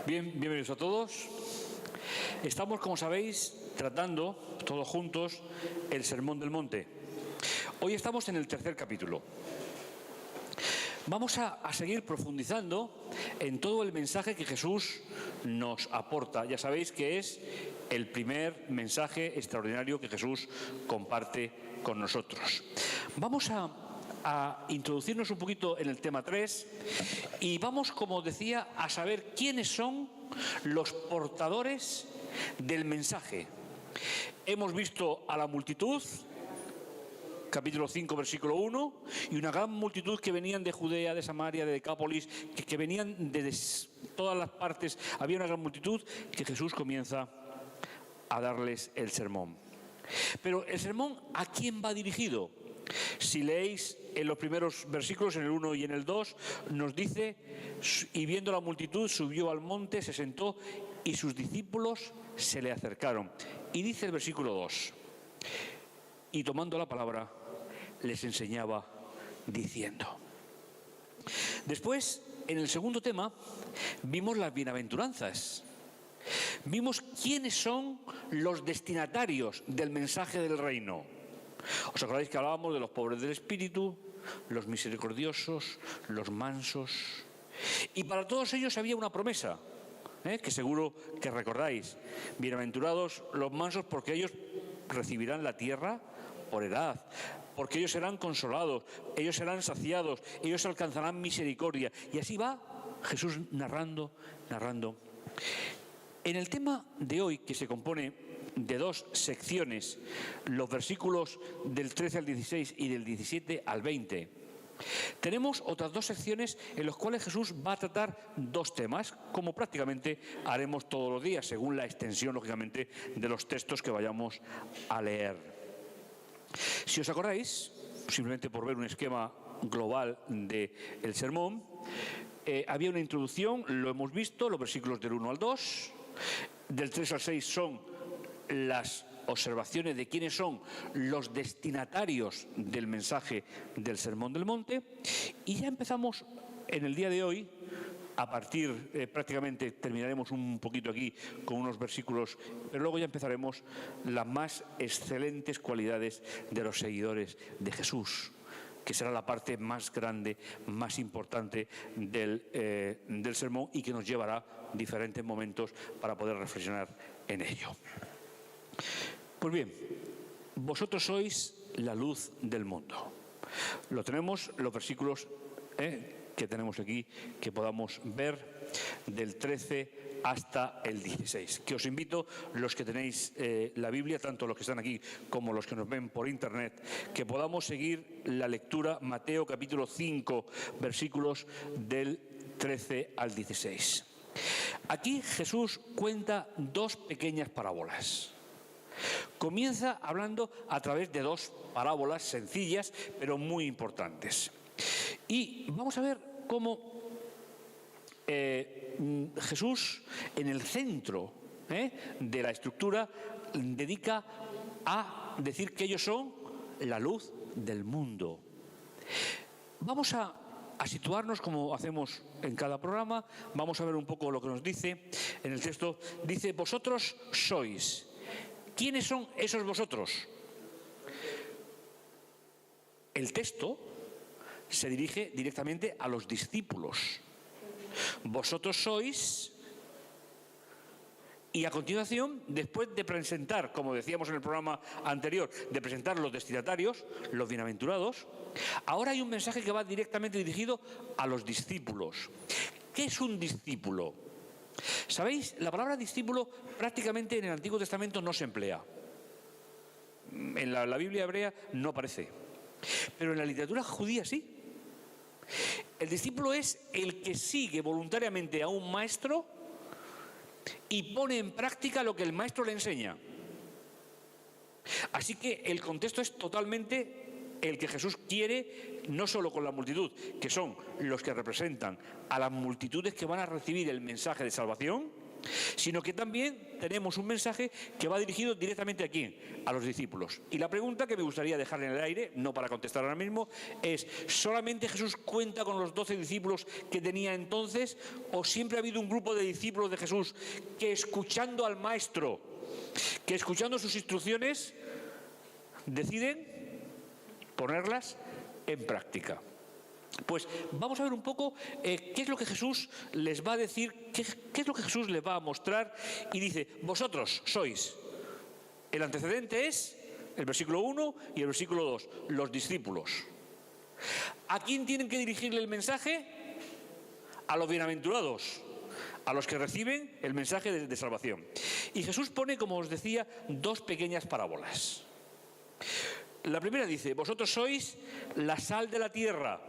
Bienvenidos a todos. Estamos, como sabéis, tratando todos juntos el Sermón del Monte. Hoy estamos en el tercer capítulo. Vamos a seguir profundizando en todo el mensaje que Jesús nos aporta. Ya sabéis que es el primer mensaje extraordinario que Jesús comparte con nosotros. Vamos a introducirnos un poquito en el tema 3 y vamos, como decía, a saber quiénes son los portadores del mensaje. Hemos visto a la multitud, capítulo 5, versículo 1, y una gran multitud que venían de Judea, de Samaria, de Decápolis, que venían de todas las partes. Había una gran multitud que Jesús comienza a darles el sermón. Pero el sermón, ¿a quién va dirigido? Si leéis en los primeros versículos, en el 1 y en el 2, nos dice: y viendo la multitud, subió al monte, se sentó, y sus discípulos se le acercaron. Y dice el versículo 2: y tomando la palabra, les enseñaba diciendo. Después, en el segundo tema, vimos las bienaventuranzas. Vimos quiénes son los destinatarios del mensaje del reino. ¿Os acordáis que hablábamos de los pobres del espíritu, los misericordiosos, los mansos? Y para todos ellos había una promesa, que seguro que recordáis. Bienaventurados los mansos, porque ellos recibirán la tierra por heredad, porque ellos serán consolados, ellos serán saciados, ellos alcanzarán misericordia. Y así va Jesús narrando. En el tema de hoy, que se compone de dos secciones, los versículos del 13 al 16 y del 17 al 20, tenemos otras dos secciones en las cuales Jesús va a tratar dos temas, como prácticamente haremos todos los días, según la extensión, lógicamente, de los textos que vayamos a leer. Si os acordáis, simplemente por ver un esquema global del sermón, había una introducción, lo hemos visto, los versículos del 1 al 2, del 3 al 6 son las observaciones de quiénes son los destinatarios del mensaje del Sermón del Monte, y ya empezamos en el día de hoy, a partir, prácticamente terminaremos un poquito aquí con unos versículos, pero luego ya empezaremos las más excelentes cualidades de los seguidores de Jesús, que será la parte más grande, más importante del sermón, y que nos llevará diferentes momentos para poder reflexionar en ello. Pues bien, vosotros sois la luz del mundo. Lo tenemos, los versículos que tenemos aquí, que podamos ver, del 13 hasta el 16. Que os invito, los que tenéis la Biblia, tanto los que están aquí como los que nos ven por internet, que podamos seguir la lectura. Mateo capítulo 5, versículos del 13 al 16. Aquí Jesús cuenta dos pequeñas parábolas. Comienza hablando a través de dos parábolas sencillas, pero muy importantes. Y vamos a ver cómo Jesús, en el centro de la estructura, dedica a decir que ellos son la luz del mundo. Vamos a situarnos, como hacemos en cada programa. Vamos a ver un poco lo que nos dice en el texto. Dice: vosotros sois. ¿Quiénes son esos vosotros? El texto se dirige directamente a los discípulos. Vosotros sois, y a continuación, después de presentar, como decíamos en el programa anterior, de presentar los destinatarios, los bienaventurados, ahora hay un mensaje que va directamente dirigido a los discípulos. ¿Qué es un discípulo? ¿Sabéis? La palabra discípulo prácticamente en el Antiguo Testamento no se emplea. En la Biblia hebrea no aparece. Pero en la literatura judía sí. El discípulo es el que sigue voluntariamente a un maestro y pone en práctica lo que el maestro le enseña. Así que el contexto es totalmente el que Jesús quiere, no solo con la multitud, que son los que representan a las multitudes que van a recibir el mensaje de salvación, sino que también tenemos un mensaje que va dirigido directamente a ¿quién? A los discípulos. Y la pregunta que me gustaría dejar en el aire, no para contestar ahora mismo, es: ¿solamente Jesús cuenta con los 12 discípulos que tenía entonces, o siempre ha habido un grupo de discípulos de Jesús que, escuchando al Maestro, que escuchando sus instrucciones, deciden ponerlas en práctica? Pues vamos a ver un poco qué es lo que Jesús les va a decir, qué es lo que Jesús les va a mostrar. Y dice: vosotros sois. El antecedente es el versículo 1 y el versículo 2, los discípulos. ¿A quién tienen que dirigirle el mensaje? A los bienaventurados, a los que reciben el mensaje de salvación. Y Jesús pone, como os decía, dos pequeñas parábolas. La primera dice: vosotros sois la sal de la tierra.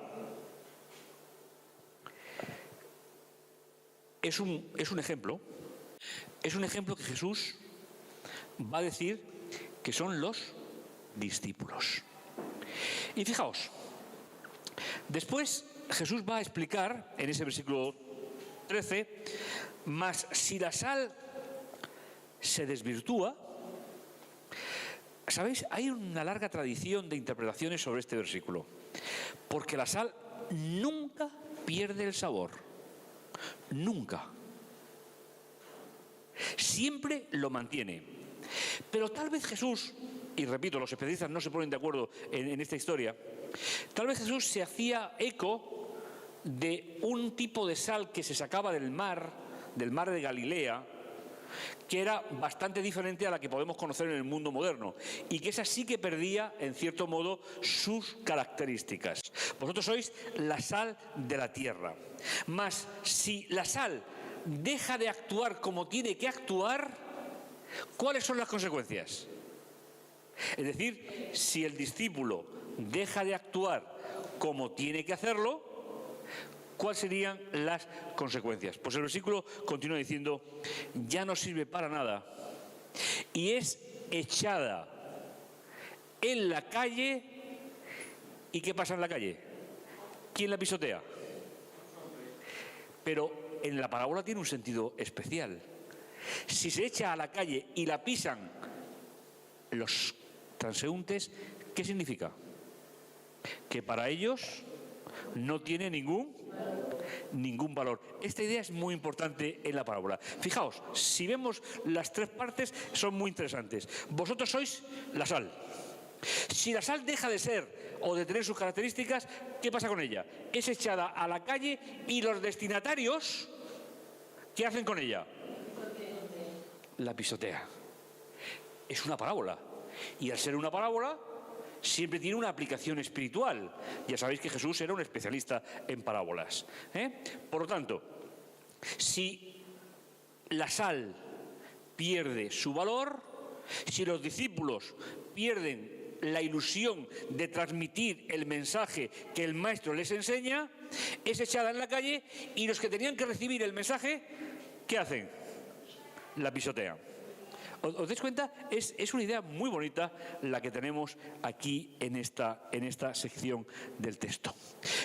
Es un ejemplo que Jesús va a decir que son los discípulos. Y fijaos, después Jesús va a explicar en ese versículo 13: mas si la sal se desvirtúa. ¿Sabéis? Hay una larga tradición de interpretaciones sobre este versículo, porque la sal nunca pierde el sabor. Nunca. Siempre lo mantiene. Pero tal vez Jesús, y repito, los especialistas no se ponen de acuerdo en esta historia, tal vez Jesús se hacía eco de un tipo de sal que se sacaba del mar de Galilea, que era bastante diferente a la que podemos conocer en el mundo moderno, y que esa sí que perdía, en cierto modo, sus características. Vosotros sois la sal de la tierra. Mas si la sal deja de actuar como tiene que actuar, ¿cuáles son las consecuencias? Es decir, si el discípulo deja de actuar como tiene que hacerlo, ¿cuáles serían las consecuencias? Pues el versículo continúa diciendo: ya no sirve para nada y es echada en la calle. ¿Y qué pasa en la calle? ¿Quién la pisotea? Pero en la parábola tiene un sentido especial. Si se echa a la calle y la pisan los transeúntes, ¿qué significa? Que para ellos no tiene ningún valor. Esta idea es muy importante en la parábola. Fijaos, si vemos las tres partes, son muy interesantes. Vosotros sois la sal. Si la sal deja de ser o de tener sus características, ¿qué pasa con ella? Es echada a la calle y los destinatarios, ¿qué hacen con ella? La pisotea. Es una parábola. Y al ser una parábola, siempre tiene una aplicación espiritual. Ya sabéis que Jesús era un especialista en parábolas. Por lo tanto, si la sal pierde su valor, si los discípulos pierden la ilusión de transmitir el mensaje que el Maestro les enseña, es echada en la calle y los que tenían que recibir el mensaje, ¿qué hacen? La pisotean. ¿Os dais cuenta? Es una idea muy bonita la que tenemos aquí en esta sección del texto.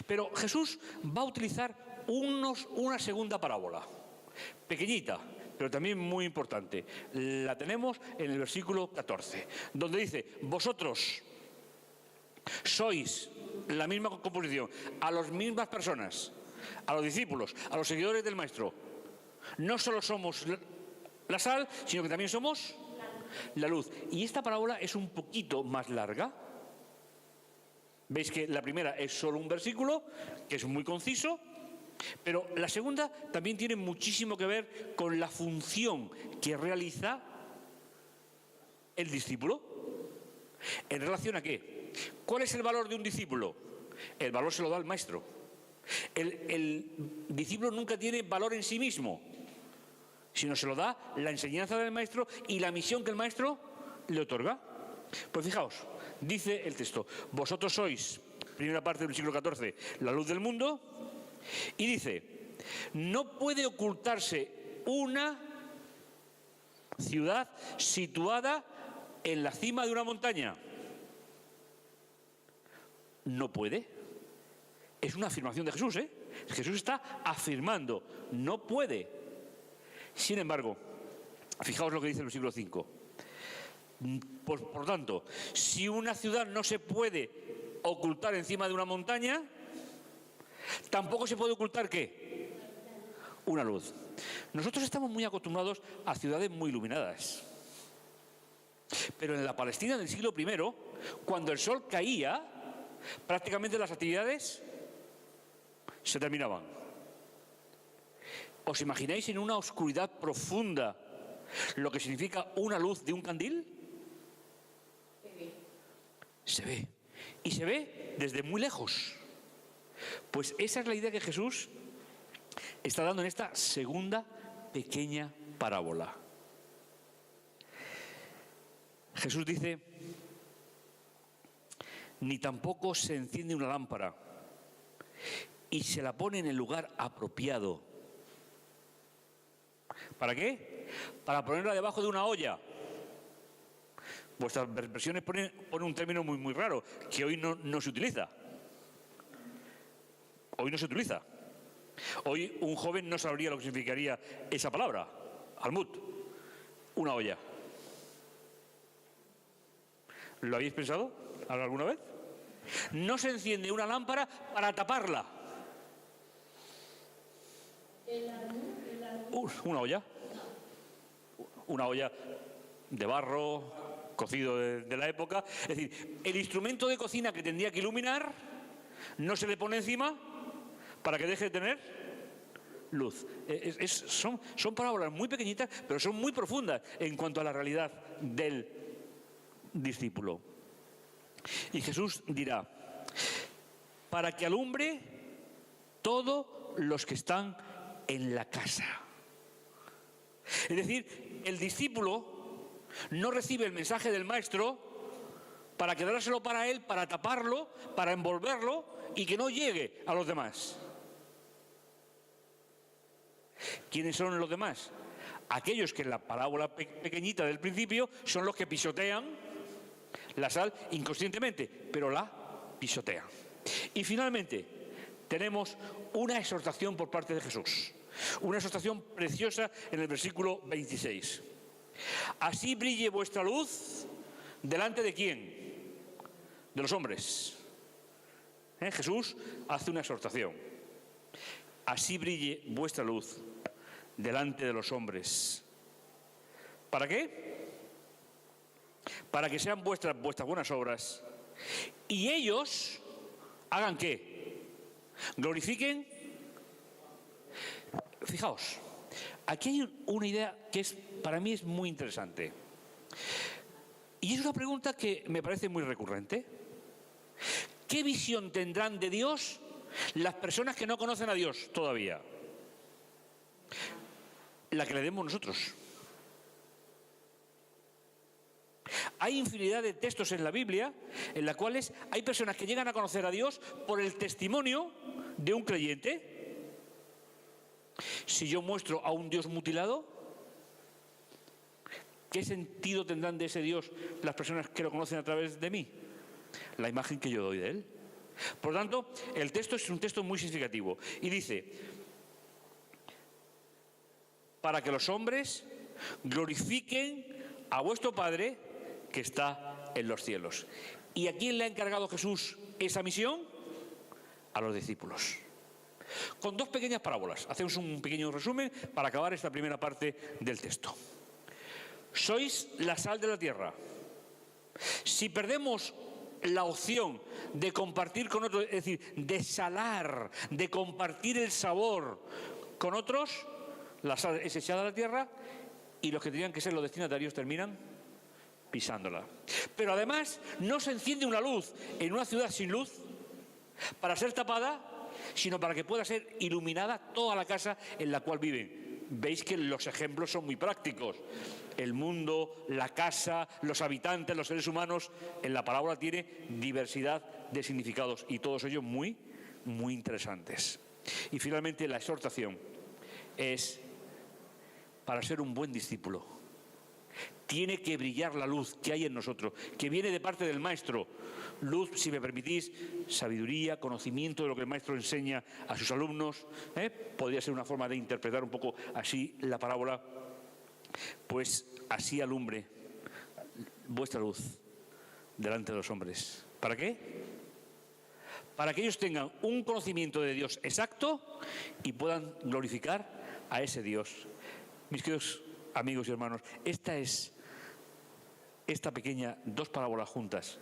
Pero Jesús va a utilizar una segunda parábola, pequeñita, pero también muy importante. La tenemos en el versículo 14, donde dice: vosotros sois la misma composición, a las mismas personas, a los discípulos, a los seguidores del Maestro. No solo somos la sal, sino que también somos la luz. Y esta parábola es un poquito más larga. Veis que la primera es solo un versículo, que es muy conciso, pero la segunda también tiene muchísimo que ver con la función que realiza el discípulo. ¿En relación a qué? ¿Cuál es el valor de un discípulo? El valor se lo da el Maestro. El discípulo nunca tiene valor en sí mismo, sino se lo da la enseñanza del Maestro y la misión que el Maestro le otorga. Pues fijaos, dice el texto: vosotros sois, primera parte del versículo 14, la luz del mundo. Y dice: no puede ocultarse una ciudad situada en la cima de una montaña. No puede. Es una afirmación de Jesús, Jesús está afirmando: no puede. Sin embargo, fijaos lo que dice el versículo 5. Por tanto, si una ciudad no se puede ocultar encima de una montaña, tampoco se puede ocultar ¿qué? Una luz. Nosotros estamos muy acostumbrados a ciudades muy iluminadas. Pero en la Palestina del siglo I, cuando el sol caía, prácticamente las actividades se terminaban. ¿Os imagináis en una oscuridad profunda lo que significa una luz de un candil? Se ve. Y se ve desde muy lejos. Pues esa es la idea que Jesús está dando en esta segunda pequeña parábola. Jesús dice: ni tampoco se enciende una lámpara y se la pone en el lugar apropiado. ¿Para qué? Para ponerla debajo de una olla. Vuestras versiones ponen un término muy raro, que hoy no se utiliza. Hoy no se utiliza. Hoy un joven no sabría lo que significaría esa palabra. Almud, una olla. ¿Lo habéis pensado alguna vez? No se enciende una lámpara para taparla. Una olla. Una olla de barro, cocido de la época. Es decir, el instrumento de cocina que tendría que iluminar no se le pone encima para que deje de tener luz. Son parábolas muy pequeñitas, pero son muy profundas en cuanto a la realidad del discípulo. Y Jesús dirá: para que alumbre todos los que están en la casa. Es decir, el discípulo no recibe el mensaje del maestro para quedárselo para él, para taparlo, para envolverlo y que no llegue a los demás. ¿Quiénes son los demás? Aquellos que en la parábola pequeñita del principio son los que pisotean la sal inconscientemente, pero la pisotean. Y finalmente tenemos una exhortación por parte de Jesús, una exhortación preciosa en el versículo 26. Así brille vuestra luz delante de ¿quién? De los hombres. Jesús hace una exhortación. Así brille vuestra luz delante de los hombres. ¿Para qué? Para que sean vuestras buenas obras y ellos hagan ¿qué? Glorifiquen. Fijaos, aquí hay una idea que para mí es muy interesante. Y es una pregunta que me parece muy recurrente. ¿Qué visión tendrán de Dios las personas que no conocen a Dios todavía? La que le demos nosotros. Hay infinidad de textos en la Biblia en los cuales hay personas que llegan a conocer a Dios por el testimonio de un creyente. Si yo muestro a un Dios mutilado, ¿qué sentido tendrán de ese Dios las personas que lo conocen a través de mí? La imagen que yo doy de él. Por lo tanto, el texto es un texto muy significativo. Y dice: para que los hombres glorifiquen a vuestro Padre que está en los cielos. ¿Y a quién le ha encargado Jesús esa misión? A los discípulos. Con dos pequeñas parábolas. Hacemos un pequeño resumen para acabar esta primera parte del texto. Sois la sal de la tierra. Si perdemos la opción de compartir con otros, es decir, de salar, de compartir el sabor con otros, la sal es echada a la tierra y los que tenían que ser los destinatarios terminan pisándola. Pero además no se enciende una luz en una ciudad sin luz para ser tapada, sino para que pueda ser iluminada toda la casa en la cual viven. Veis que los ejemplos son muy prácticos. El mundo, la casa, los habitantes, los seres humanos, en la parábola tiene diversidad de significados y todos ellos muy interesantes. Y finalmente la exhortación es: para ser un buen discípulo, tiene que brillar la luz que hay en nosotros, que viene de parte del Maestro. Luz, si me permitís, sabiduría, conocimiento de lo que el Maestro enseña a sus alumnos. Podría ser una forma de interpretar un poco así la parábola. Pues así alumbre vuestra luz delante de los hombres. ¿Para qué? Para que ellos tengan un conocimiento de Dios exacto y puedan glorificar a ese Dios. Mis queridos amigos y hermanos, esta pequeña, dos parábolas juntas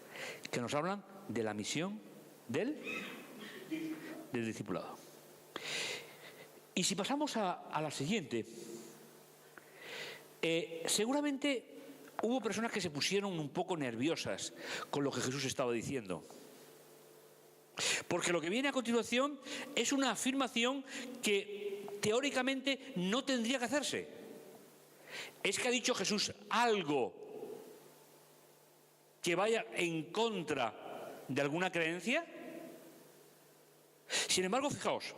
que nos hablan de la misión del discipulado. Y si pasamos a la siguiente, seguramente hubo personas que se pusieron un poco nerviosas con lo que Jesús estaba diciendo. Porque lo que viene a continuación es una afirmación que teóricamente no tendría que hacerse. ¿Es que ha dicho Jesús algo que vaya en contra de alguna creencia? Sin embargo, fijaos,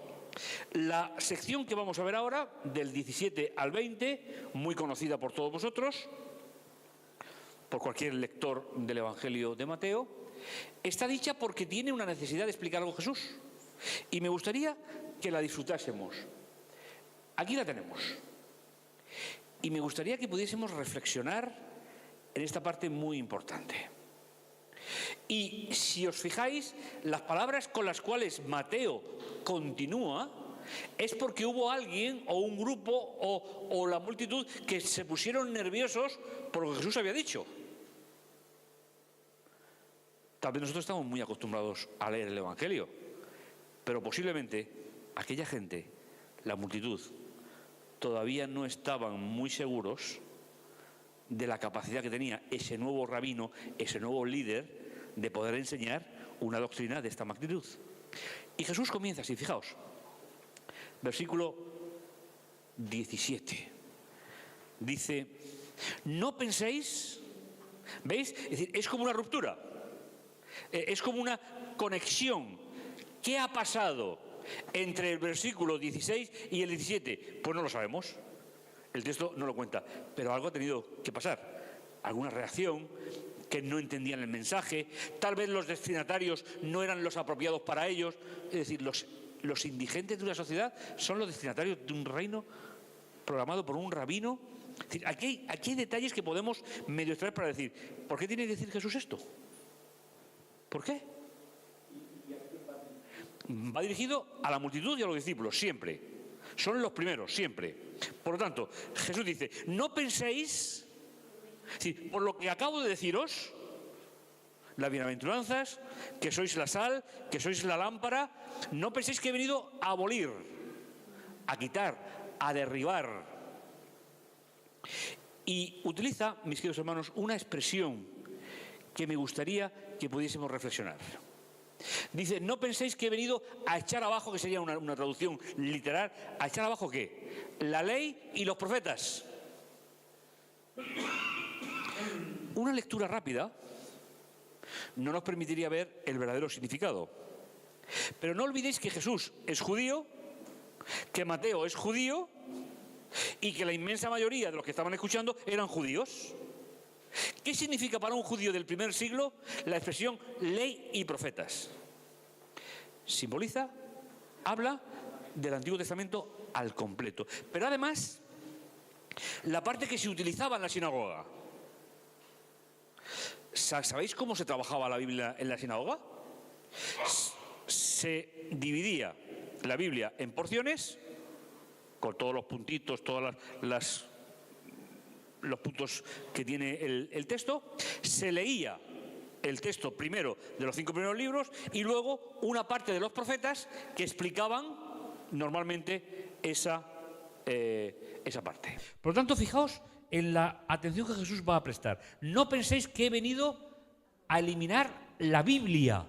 la sección que vamos a ver ahora, del 17 al 20, muy conocida por todos vosotros, por cualquier lector del Evangelio de Mateo, está dicha porque tiene una necesidad de explicar algo Jesús. Y me gustaría que la disfrutásemos. Aquí la tenemos. Y me gustaría que pudiésemos reflexionar en esta parte muy importante. Y si os fijáis, las palabras con las cuales Mateo continúa es porque hubo alguien o un grupo o la multitud que se pusieron nerviosos por lo que Jesús había dicho. Tal vez nosotros estamos muy acostumbrados a leer el Evangelio, pero posiblemente aquella gente, la multitud, todavía no estaban muy seguros de la capacidad que tenía ese nuevo rabino, ese nuevo líder, de poder enseñar una doctrina de esta magnitud. Y Jesús comienza así, fijaos, versículo 17. Dice, no penséis, ¿veis? Es decir, es como una ruptura, es como una conexión. ¿Qué ha pasado entre el versículo 16 y el 17? Pues no lo sabemos, el texto no lo cuenta, pero algo ha tenido que pasar, alguna reacción, que no entendían el mensaje, tal vez los destinatarios no eran los apropiados para ellos, es decir, los indigentes de una sociedad son los destinatarios de un reino programado por un rabino. Es decir, aquí hay detalles que podemos medio extraer para decir, ¿por qué tiene que decir Jesús esto? ¿Por qué? Va dirigido a la multitud y a los discípulos, siempre. Son los primeros, siempre. Por lo tanto, Jesús dice, no penséis, es decir, por lo que acabo de deciros, las bienaventuranzas, que sois la sal, que sois la lámpara, no penséis que he venido a abolir, a quitar, a derribar. Y utiliza, mis queridos hermanos, una expresión que me gustaría que pudiésemos reflexionar. Dice, no penséis que he venido a echar abajo, que sería una traducción literal, ¿a echar abajo qué? La ley y los profetas. Una lectura rápida no nos permitiría ver el verdadero significado. Pero no olvidéis que Jesús es judío, que Mateo es judío y que la inmensa mayoría de los que estaban escuchando eran judíos. ¿Qué significa para un judío del primer siglo la expresión ley y profetas? Simboliza, habla del Antiguo Testamento al completo. Pero además, la parte que se utilizaba en la sinagoga. ¿Sabéis cómo se trabajaba la Biblia en la sinagoga? Se dividía la Biblia en porciones, con todos los puntitos, todos los puntos que tiene el texto. Se leía el texto primero de los 5 primeros libros y luego una parte de los profetas que explicaban normalmente esa parte. Por lo tanto, fijaos en la atención que Jesús va a prestar. No penséis que he venido a eliminar la Biblia.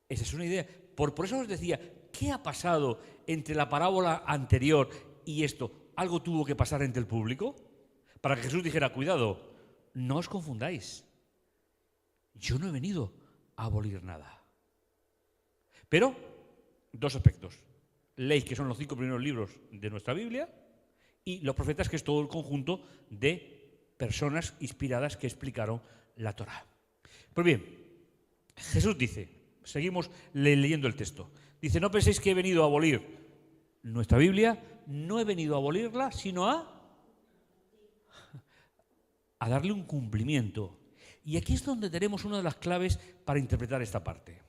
Esa es una idea. Por eso os decía, ¿qué ha pasado entre la parábola anterior y esto? ¿Algo tuvo que pasar entre el público? Para que Jesús dijera, cuidado, no os confundáis. Yo no he venido a abolir nada. Pero, dos aspectos. Ley, que son los 5 primeros libros de nuestra Biblia, y los profetas, que es todo el conjunto de personas inspiradas que explicaron la Torá. Pues bien, Jesús dice, seguimos leyendo el texto, dice: no penséis que he venido a abolir nuestra Biblia, no he venido a abolirla, sino a darle un cumplimiento. Y aquí es donde tenemos una de las claves para interpretar esta parte.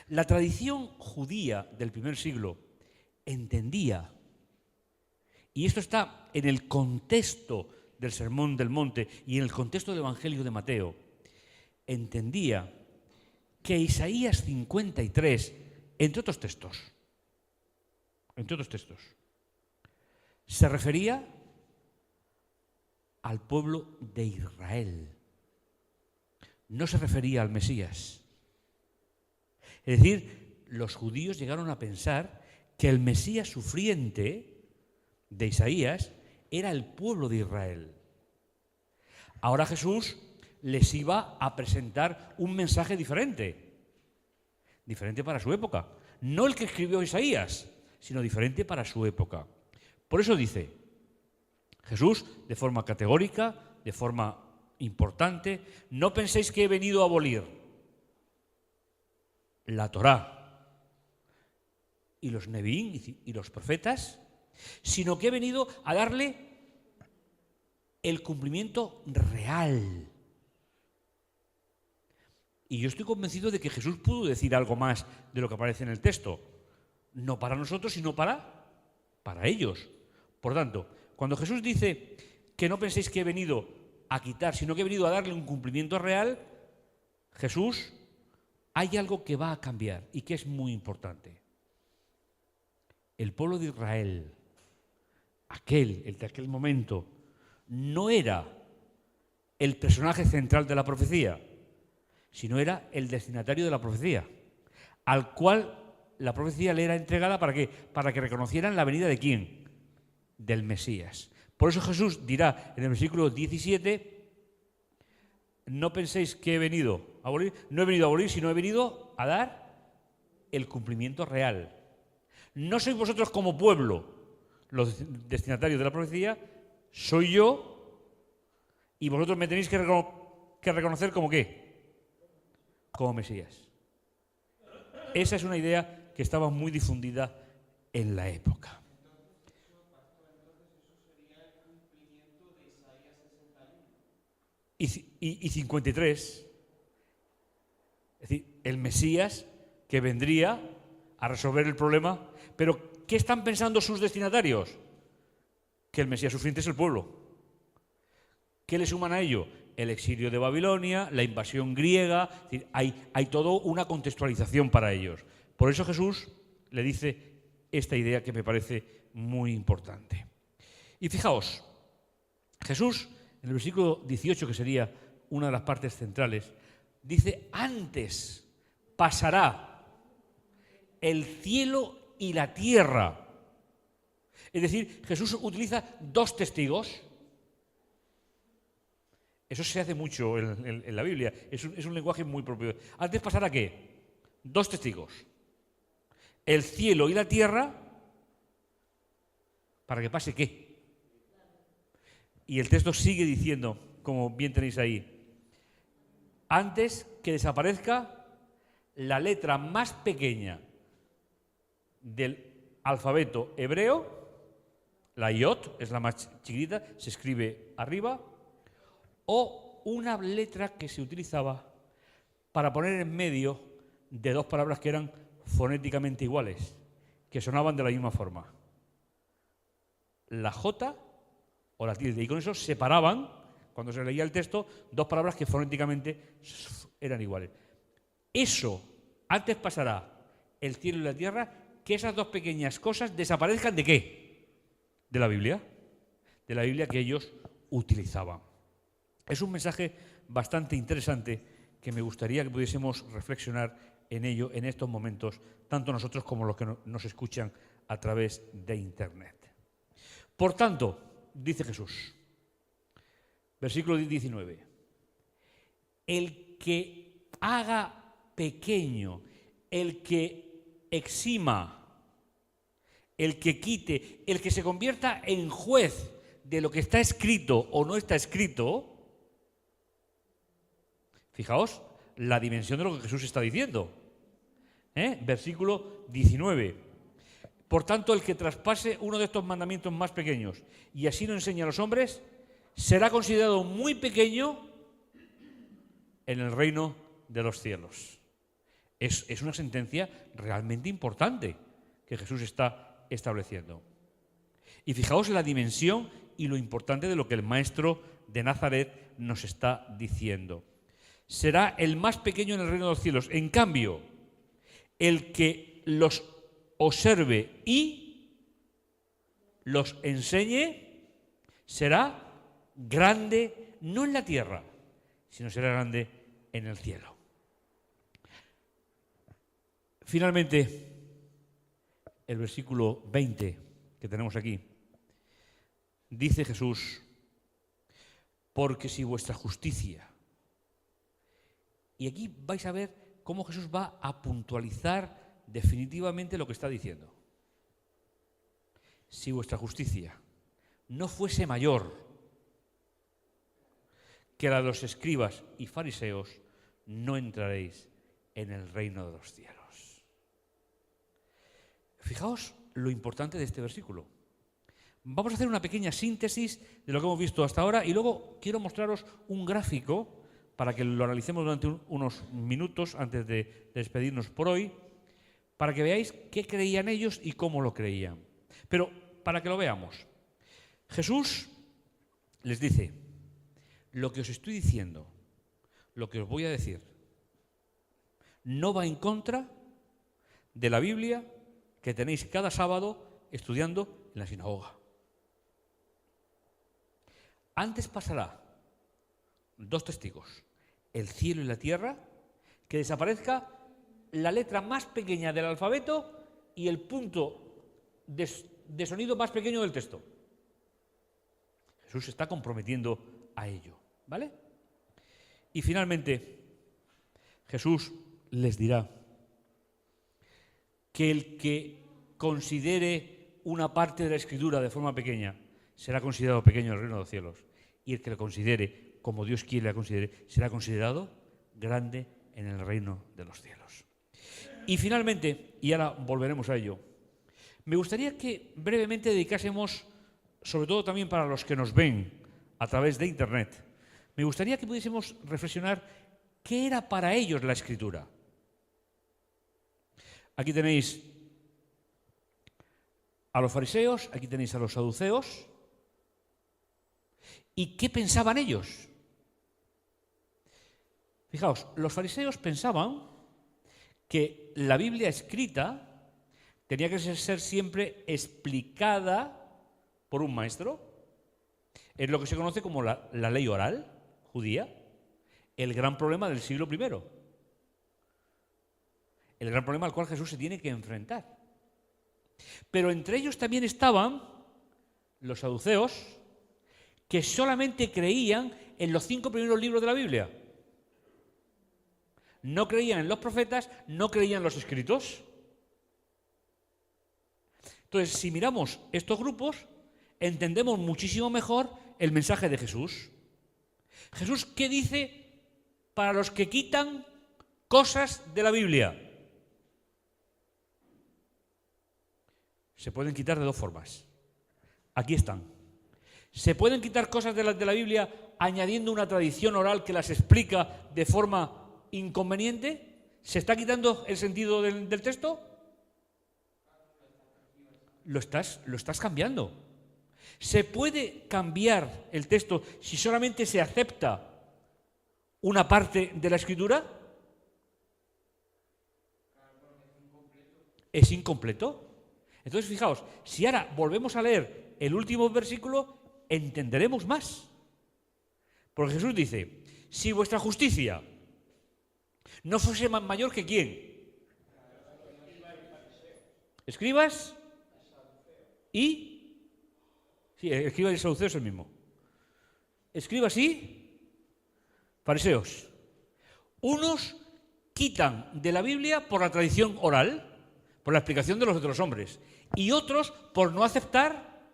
La tradición judía del primer siglo entendía, y esto está en el contexto del Sermón del Monte y en el contexto del Evangelio de Mateo, entendía que Isaías 53, entre otros textos, se refería al pueblo de Israel. No se refería al Mesías. Es decir, los judíos llegaron a pensar que el Mesías sufriente de Isaías era el pueblo de Israel. Ahora Jesús les iba a presentar un mensaje diferente para su época. No el que escribió Isaías, sino diferente para su época. Por eso dice Jesús, de forma categórica, de forma importante: no penséis que he venido a abolir la Torá y los Neviín y los profetas, sino que he venido a darle el cumplimiento real. Y yo estoy convencido de que Jesús pudo decir algo más de lo que aparece en el texto, no para nosotros, sino para ellos. Por tanto, cuando Jesús dice que no penséis que he venido a quitar, sino que he venido a darle un cumplimiento real, Jesús, hay algo que va a cambiar y que es muy importante. El pueblo de Israel, el de aquel momento, no era el personaje central de la profecía, sino era el destinatario de la profecía, al cual la profecía le era entregada ¿para qué? Para que reconocieran la venida de ¿quién? Del Mesías. Por eso Jesús dirá en el versículo 17: no penséis que he venido a abolir, no he venido a abolir, sino he venido a dar el cumplimiento real. No sois vosotros como pueblo los destinatarios de la profecía, soy yo, y vosotros me tenéis que reconocer como ¿qué? Como Mesías. Esa es una idea que estaba muy difundida en la época. Y 53, es decir, el Mesías que vendría a resolver el problema. Pero ¿qué están pensando sus destinatarios? Que el Mesías sufriente es el pueblo. ¿Qué le suman a ello? El exilio de Babilonia, la invasión griega. Es decir, hay toda una contextualización para ellos. Por eso Jesús le dice esta idea que me parece muy importante. Y fijaos, Jesús, en el versículo 18, que sería una de las partes centrales, dice: antes pasará el cielo y la tierra. Es decir, Jesús utiliza dos testigos. Eso se hace mucho en la Biblia. Es un lenguaje muy propio. Antes pasará ¿qué? Dos testigos. El cielo y la tierra, ¿para que pase qué? Y el texto sigue diciendo, como bien tenéis ahí: antes que desaparezca la letra más pequeña del alfabeto hebreo, la iot es la más chiquitita, se escribe arriba, o una letra que se utilizaba para poner en medio de dos palabras que eran fonéticamente iguales, que sonaban de la misma forma: la J o la tilde. Y con eso separaban, cuando se leía el texto, dos palabras que fonéticamente eran iguales. Eso antes pasará el cielo y la tierra, que esas dos pequeñas cosas desaparezcan ¿de qué? De la Biblia que ellos utilizaban. Es un mensaje bastante interesante que me gustaría que pudiésemos reflexionar en ello en estos momentos, tanto nosotros como los que nos escuchan a través de Internet. Por tanto, dice Jesús, versículo 19, el que haga pequeño, el que exima el que quite, el que se convierta en juez de lo que está escrito o no está escrito, fijaos la dimensión de lo que Jesús está diciendo. Versículo 19. Por tanto, el que traspase uno de estos mandamientos más pequeños y así no enseña a los hombres, será considerado muy pequeño en el reino de los cielos. Es una sentencia realmente importante que Jesús está estableciendo. Y fijaos la dimensión y lo importante de lo que el maestro de Nazaret nos está diciendo. Será el más pequeño en el reino de los cielos. En cambio, el que los observe y los enseñe será grande, no en la tierra, sino será grande en el cielo. Finalmente, el versículo 20 que tenemos aquí, dice Jesús, porque si vuestra justicia, y aquí vais a ver cómo Jesús va a puntualizar definitivamente lo que está diciendo. Si vuestra justicia no fuese mayor que la de los escribas y fariseos, no entraréis en el reino de los cielos. Fijaos lo importante de este versículo. Vamos a hacer una pequeña síntesis de lo que hemos visto hasta ahora y luego quiero mostraros un gráfico para que lo analicemos durante unos minutos antes de despedirnos por hoy, para que veáis qué creían ellos y cómo lo creían. Pero para que lo veamos, Jesús les dice, lo que os estoy diciendo, lo que os voy a decir, no va en contra de la Biblia que tenéis cada sábado estudiando en la sinagoga. Antes pasará dos testigos, el cielo y la tierra, que desaparezca la letra más pequeña del alfabeto y el punto de sonido más pequeño del texto. Jesús se está comprometiendo a ello, ¿vale? Y finalmente, Jesús les dirá que el que considere una parte de la Escritura de forma pequeña será considerado pequeño en el reino de los cielos, y el que lo considere como Dios quiere que la considere será considerado grande en el reino de los cielos. Y finalmente, y ahora volveremos a ello, me gustaría que brevemente dedicásemos, sobre todo también para los que nos ven a través de Internet, me gustaría que pudiésemos reflexionar qué era para ellos la Escritura. Aquí tenéis a los fariseos, aquí tenéis a los saduceos. ¿Y qué pensaban ellos? Fijaos, los fariseos pensaban que la Biblia escrita tenía que ser siempre explicada por un maestro. Es lo que se conoce como la ley oral judía, el gran problema del siglo I. El gran problema al cual Jesús se tiene que enfrentar. Pero entre ellos también estaban los saduceos, que solamente creían en los 5 primeros libros de la Biblia. No creían en los profetas, no creían en los escritos. Entonces, si miramos estos grupos, entendemos muchísimo mejor el mensaje de Jesús. Jesús, ¿qué dice para los que quitan cosas de la Biblia? Se pueden quitar de dos formas. Aquí están. Se pueden quitar cosas de la Biblia añadiendo una tradición oral que las explica de forma inconveniente. ¿Se está quitando el sentido del texto? Lo estás cambiando. ¿Se puede cambiar el texto si solamente se acepta una parte de la Escritura? ¿Es incompleto? Entonces, fijaos, si ahora volvemos a leer el último versículo, entenderemos más. Porque Jesús dice, si vuestra justicia no fuese más mayor que ¿quién? ¿Escribas? ¿Y? Sí, escribas y saduceos es el mismo. Escribas y fariseos. Unos quitan de la Biblia por la tradición oral, por la explicación de los otros hombres, y otros por no aceptar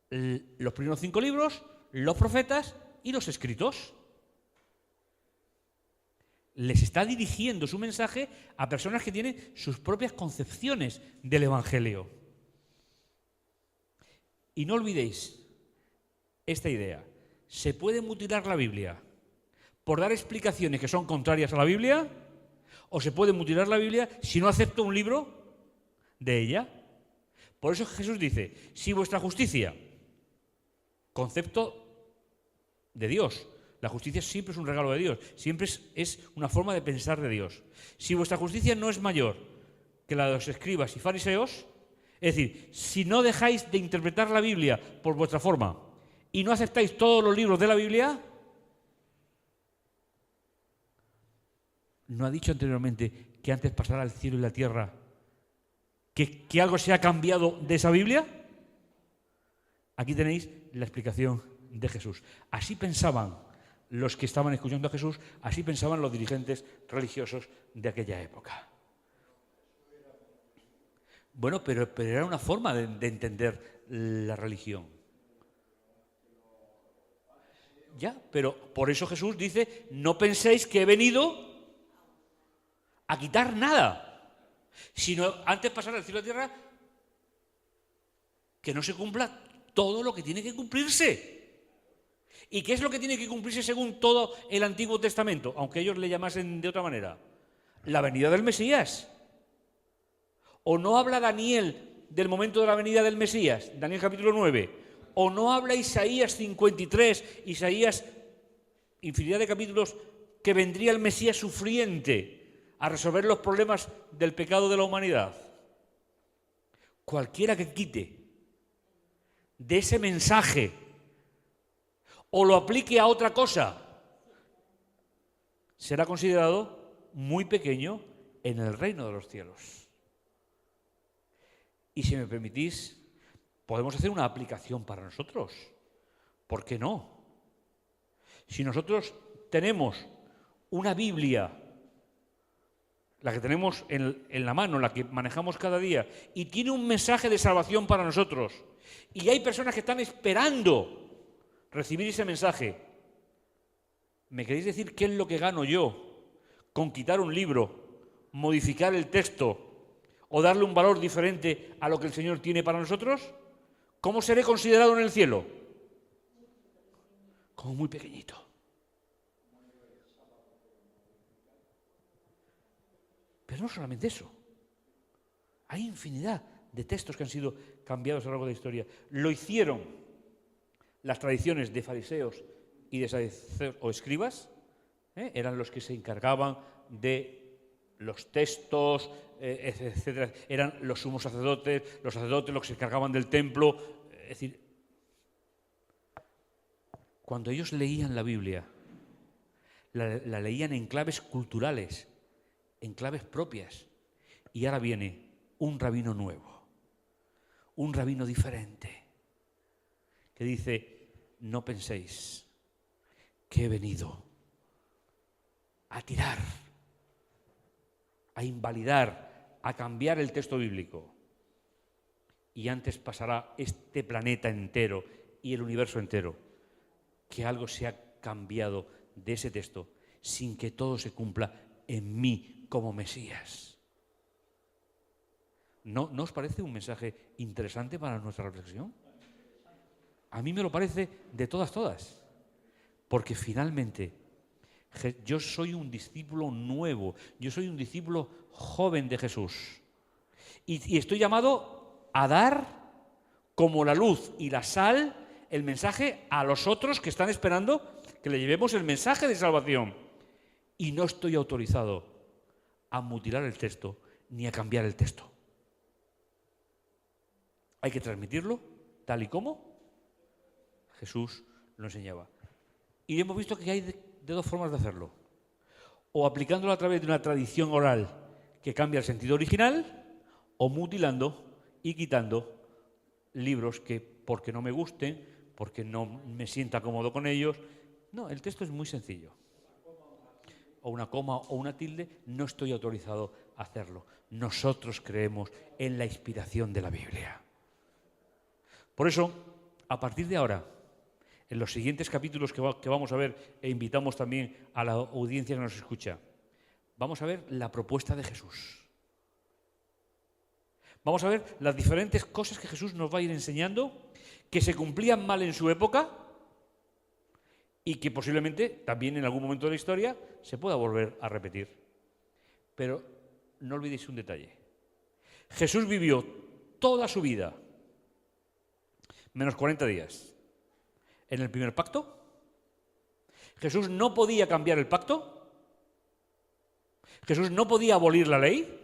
los primeros 5 libros, los profetas y los escritos. Les está dirigiendo su mensaje a personas que tienen sus propias concepciones del Evangelio. Y no olvidéis esta idea. ¿Se puede mutilar la Biblia por dar explicaciones que son contrarias a la Biblia? ¿O se puede mutilar la Biblia si no acepto un libro de ella? Por eso Jesús dice, si vuestra justicia, concepto de Dios, la justicia siempre es un regalo de Dios, siempre es una forma de pensar de Dios. Si vuestra justicia no es mayor que la de los escribas y fariseos, es decir, si no dejáis de interpretar la Biblia por vuestra forma y no aceptáis todos los libros de la Biblia, ¿no ha dicho anteriormente que antes pasara el cielo y la tierra que algo se ha cambiado de esa Biblia? Aquí tenéis la explicación de Jesús. Así pensaban los que estaban escuchando a Jesús, así pensaban los dirigentes religiosos de aquella época. Bueno, pero era una forma de entender la religión. Ya, pero por eso Jesús dice, no penséis que he venido a quitar nada, sino antes pasar del cielo a la tierra, que no se cumpla todo lo que tiene que cumplirse. ¿Y qué es lo que tiene que cumplirse según todo el Antiguo Testamento? Aunque ellos le llamasen de otra manera. La venida del Mesías. ¿O no habla Daniel del momento de la venida del Mesías? Daniel capítulo 9. ¿O no habla Isaías 53, Isaías, infinidad de capítulos, que vendría el Mesías sufriente a resolver los problemas del pecado de la humanidad? Cualquiera que quite de ese mensaje o lo aplique a otra cosa, será considerado muy pequeño en el reino de los cielos. Y si me permitís, podemos hacer una aplicación para nosotros. ¿Por qué no? Si nosotros tenemos una Biblia, la que tenemos en la mano, la que manejamos cada día, y tiene un mensaje de salvación para nosotros, y hay personas que están esperando recibir ese mensaje, ¿me queréis decir qué es lo que gano yo con quitar un libro, modificar el texto o darle un valor diferente a lo que el Señor tiene para nosotros? ¿Cómo seré considerado en el cielo? Como muy pequeñito. Pero no solamente eso. Hay infinidad de textos que han sido cambiados a lo largo de la historia. Lo hicieron las tradiciones de fariseos y de saduceos o escribas, eran los que se encargaban de los textos, etcétera. Eran los sumos sacerdotes, los sacerdotes los que se encargaban del templo. Es decir, cuando ellos leían la Biblia, la leían en claves culturales, en claves propias. Y ahora viene un rabino nuevo, un rabino diferente, que dice, no penséis que he venido a tirar, a invalidar, a cambiar el texto bíblico. Y antes pasará este planeta entero y el universo entero, que algo se ha cambiado de ese texto sin que todo se cumpla en mí como Mesías. ¿No os parece un mensaje interesante para nuestra reflexión? A mí me lo parece de todas, porque finalmente yo soy un discípulo nuevo, yo soy un discípulo joven de Jesús y estoy llamado a dar como la luz y la sal el mensaje a los otros que están esperando que le llevemos el mensaje de salvación, y no estoy autorizado a mutilar el texto ni a cambiar el texto. Hay que transmitirlo tal y como Jesús lo enseñaba. Y hemos visto que hay de dos formas de hacerlo. O aplicándolo a través de una tradición oral que cambia el sentido original, o mutilando y quitando libros que, porque no me gusten, porque no me sienta cómodo con ellos. No, el texto es muy sencillo. o una coma o una tilde, no estoy autorizado a hacerlo. Nosotros creemos en la inspiración de la Biblia. Por eso, a partir de ahora, en los siguientes capítulos que vamos a ver, e invitamos también a la audiencia que nos escucha, vamos a ver la propuesta de Jesús. Vamos a ver las diferentes cosas que Jesús nos va a ir enseñando, que se cumplían mal en su época y que posiblemente también en algún momento de la historia se pueda volver a repetir. Pero no olvidéis un detalle. Jesús vivió toda su vida, menos 40 días, en el primer pacto. Jesús no podía cambiar el pacto. Jesús no podía abolir la ley.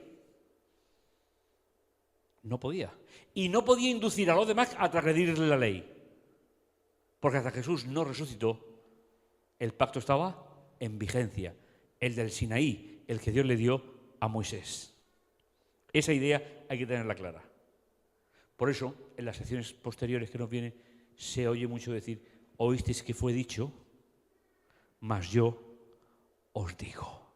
No podía. Y no podía inducir a los demás a transgredirle la ley. Porque hasta Jesús no resucitó, el pacto estaba en vigencia. El del Sinaí, el que Dios le dio a Moisés. Esa idea hay que tenerla clara. Por eso, en las secciones posteriores que nos vienen, se oye mucho decir: oísteis que fue dicho, mas yo os digo.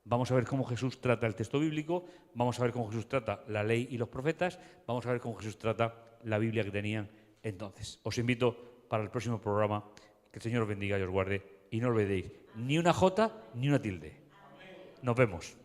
Vamos a ver cómo Jesús trata el texto bíblico, vamos a ver cómo Jesús trata la ley y los profetas, vamos a ver cómo Jesús trata la Biblia que tenían entonces. Os invito para el próximo programa, que el Señor os bendiga y os guarde, y no olvidéis ni una jota ni una tilde. Nos vemos.